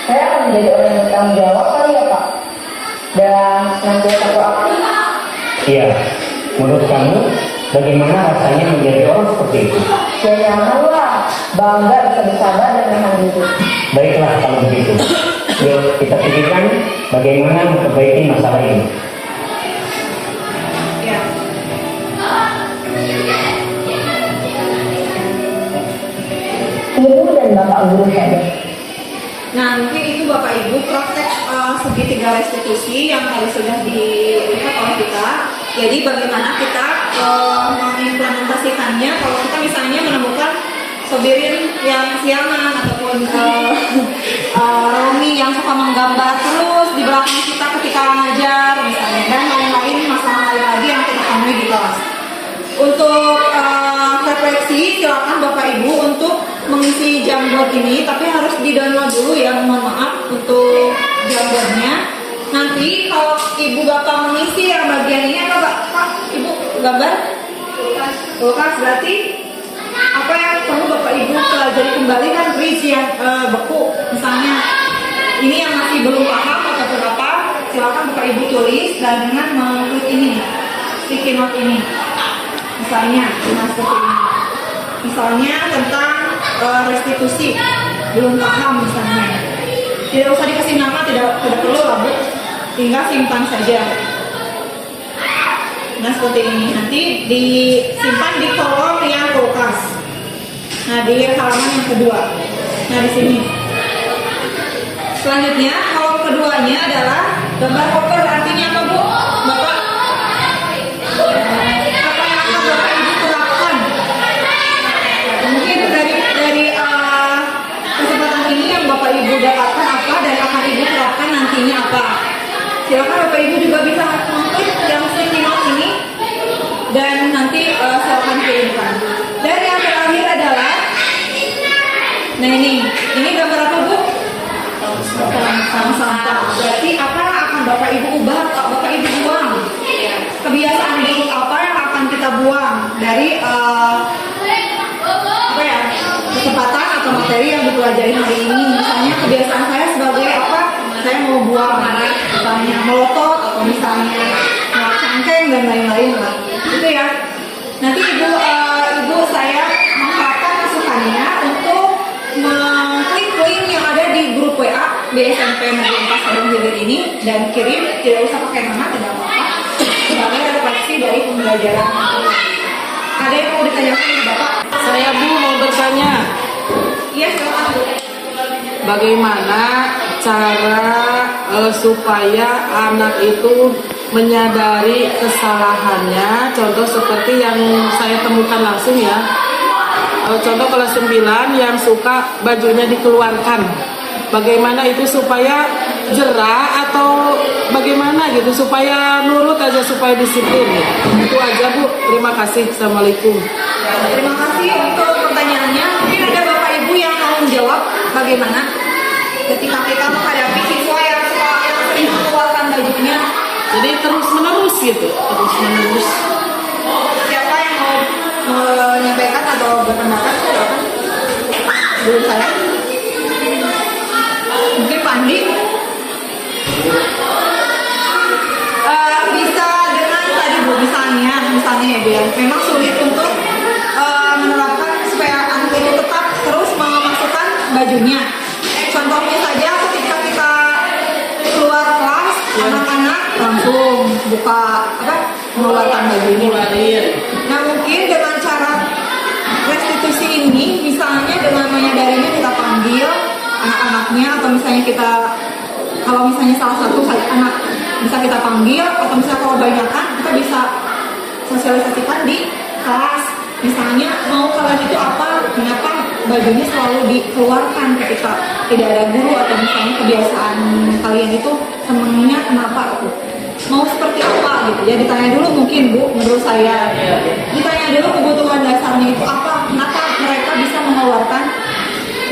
Saya akan menjadi orang yang bertanggung jawab kali ya Pak. Dan senantiasa proaktif. Iya, menurut kamu bagaimana rasanya menjadi orang seperti itu? Ya nyaman lah, bangga bisa bersabar dan menahan diri. Baiklah kalau begitu. Yuk kita pikirkan bagaimana memperbaiki masalah ini. Ya. Ibu dan Bapak Guru hebat. Nah, mungkin itu Bapak Ibu praktek segitiga restitusi yang tadi sudah dilihat oleh kita. Jadi bagaimana kita mengimplementasikannya kalau kita misalnya menemukan sobirin yang sialan ataupun Romi yang suka menggambar terus di belakang kita ketika ngajar misalnya, dan lain-lain masalah lain lagi yang kita temui di kelas. Untuk refleksi, silakan Bapak Ibu untuk mengisi Jamboard ini, tapi harus di-download dulu ya, mohon maaf untuk Jamboardnya. Nanti kalau Ibu Bapak mengisi yang bagian ini apa Pak? Ibu gambar? Kulkas berarti apa yang perlu Bapak Ibu pelajari kembali kan rincian beku misalnya. Ini yang masih belum paham atau apa, silakan Bapak Ibu tulis dan dengan mengklik ini, sticky note ini. Misalnya, seperti ini. Misalnya tentang restitusi, belum paham misalnya. Tidak usah dikasih nama, tidak perlu lah Bu. Tinggal simpan saja. Nah seperti ini, nanti disimpan di kolom yang kulkas. Nah di halaman yang kedua. Nah di sini. Selanjutnya kolom keduanya adalah gambar koper. Artinya apa Bu? Bapak? Apa yang akan Bapak Ibu terapkan? Mungkin dari kesempatan ini yang Bapak Ibu dapatkan apa dan akan Ibu terapkan nantinya apa? Silakan Bapak Ibu juga bisa mengklik yang sticky note ini dan nanti silakan kirimkan. Dan yang terakhir adalah Nah ini gambar apa Bu? Sampah. Berarti apa yang akan Bapak Ibu ubah, Bapak Ibu buang? Kebiasaan buruk apa yang akan kita buang dari apa ya, kesempatan atau materi yang dipelajari hari ini? Misalnya kebiasaan saya sebagai apa? Saya mau buang, misalnya melotot atau misalnya cangkeng dan lain-lain lah. Gitu ya. Nanti ibu saya mengharapkan masukannya untuk mengklik link yang ada di grup WA di SMP Negeri 4 Sabang Hilir ini dan kirim, tidak usah pakai nama, tidak apa-apa, sebagai refleksi dari pembelajaran. Ada yang mau ditanyakan ke Bapak? Saya Bu mau bertanya, Iya, silakan Bu. bagaimana cara supaya anak itu menyadari kesalahannya? Contoh seperti yang saya temukan langsung ya. Contoh kelas 9 yang suka bajunya dikeluarkan. Bagaimana itu supaya jerah atau bagaimana gitu, supaya nurut aja, supaya disiplin gitu. Itu aja Bu, terima kasih. Assalamualaikum. Terima kasih untuk pertanyaannya. Mungkin ada Bapak Ibu yang mau menjawab bagaimana ketika kita menghadapi siswa yang sering mengeluarkan bajunya. Jadi terus menerus gitu, terus menerus. Siapa yang mau menyampaikan atau berpendapat? Silakan. Belum saya. Mungkin Pak Andi. Bisa dengan tadi Bu, misalnya ya Bu ya, memang sulit untuk menerapkan supaya anak itu tetap terus memasukkan bajunya. Contohnya saja ketika kita keluar kelas, anak-anak langsung buka mengeluarkan bajunya. Nah mungkin dengan cara restitusi ini, misalnya dengan menyadarinya kita panggil anak-anaknya, atau misalnya kita, kalau misalnya salah satu anak bisa kita panggil, atau misalnya kalau banyakan kita bisa sosialisasikan di kelas. Misalnya mau kalian itu apa, kenapa bajunya selalu dikeluarkan ketika tidak ada guru, atau misalnya kebiasaan kalian itu senangnya kenapa gitu. Mau seperti apa gitu ya, ditanya dulu mungkin Bu, menurut saya ditanya dulu kebutuhan dasarnya itu apa, kenapa mereka bisa mengeluarkan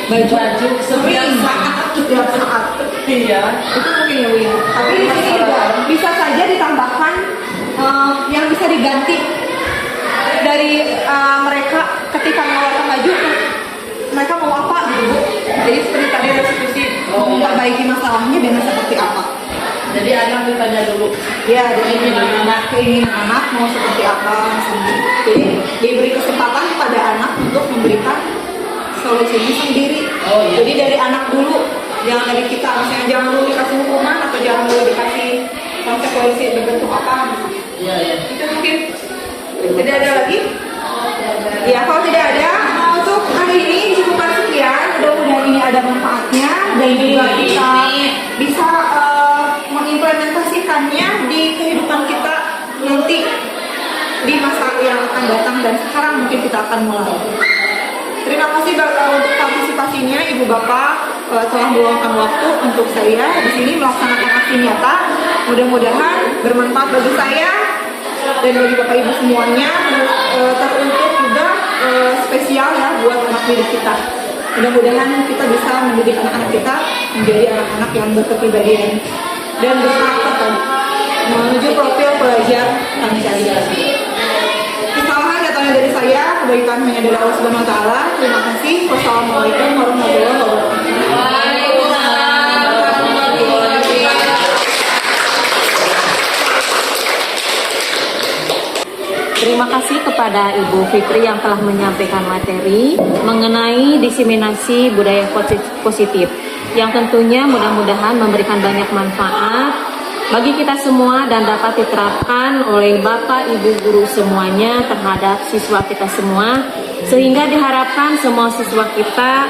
baju sering setiap saat. Iya. Itu mungkin ya Bu ya. Tapi di sini juga bisa saja ditambahkan yang bisa diganti dari mereka ketika mengeluarkan baju, mereka mau apa gitu Bu. Jadi seperti tadi restitusi, memperbaiki masalahnya dengan seperti apa. Jadi anak ditanya dulu. Ya, jadi keinginan anak mau seperti apa misalnya. Jadi diberi kesempatan kepada anak untuk memberikan solusinya sendiri. Oh, iya. Jadi dari anak dulu, jangan dari kita. Misalnya jangan dulu dikasih hukuman atau jangan dulu dikasih konsekuensi berbentuk apa. Iya, iya. Itu mungkin tidak ada lagi. Ya, kalau tidak ada, untuk hari ini cukupkan sekian. Mudah-mudahan ini ada manfaatnya dan juga kita bisa mengimplementasikannya di kehidupan kita nanti di masa yang akan datang, dan sekarang mungkin kita akan mulai. Terima kasih untuk partisipasinya Ibu Bapak telah meluangkan waktu untuk saya di sini melaksanakan aksi nyata. Mudah-mudahan bermanfaat bagi saya dan bagi Bapak Ibu semuanya, teruntuk juga spesial ya buat anak didik kita. Mudah-mudahan kita bisa mendidik anak-anak kita menjadi anak-anak yang berkepribadian dan berkarakter menuju profil pelajar pancasila. Kesalahan datangnya dari saya, kebaikan hanya dari Allah Subhanahu Wa Taala. Terima kasih. Wassalamualaikum warahmatullahi wabarakatuh. Terima kasih kepada Ibu Fitri yang telah menyampaikan materi mengenai diseminasi budaya positif yang tentunya mudah-mudahan memberikan banyak manfaat bagi kita semua dan dapat diterapkan oleh Bapak Ibu guru semuanya terhadap siswa kita semua, sehingga diharapkan semua siswa kita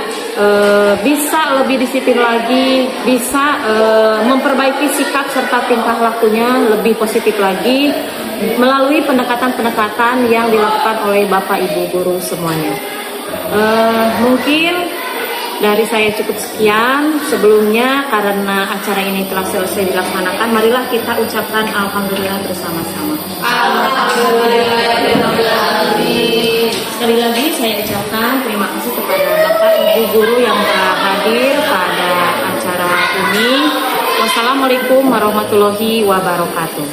bisa lebih disiplin lagi, bisa memperbaiki sikap serta tingkah lakunya lebih positif lagi melalui pendekatan-pendekatan yang dilakukan oleh Bapak Ibu guru semuanya. Mungkin dari saya cukup sekian. Sebelumnya karena acara ini telah selesai dilaksanakan, marilah kita ucapkan alhamdulillah bersama-sama. Alhamdulillah. Sekali lagi saya ucapkan terima kasih kepada Bapak Ibu guru yang telah hadir pada acara ini. Wassalamualaikum warahmatullahi wabarakatuh.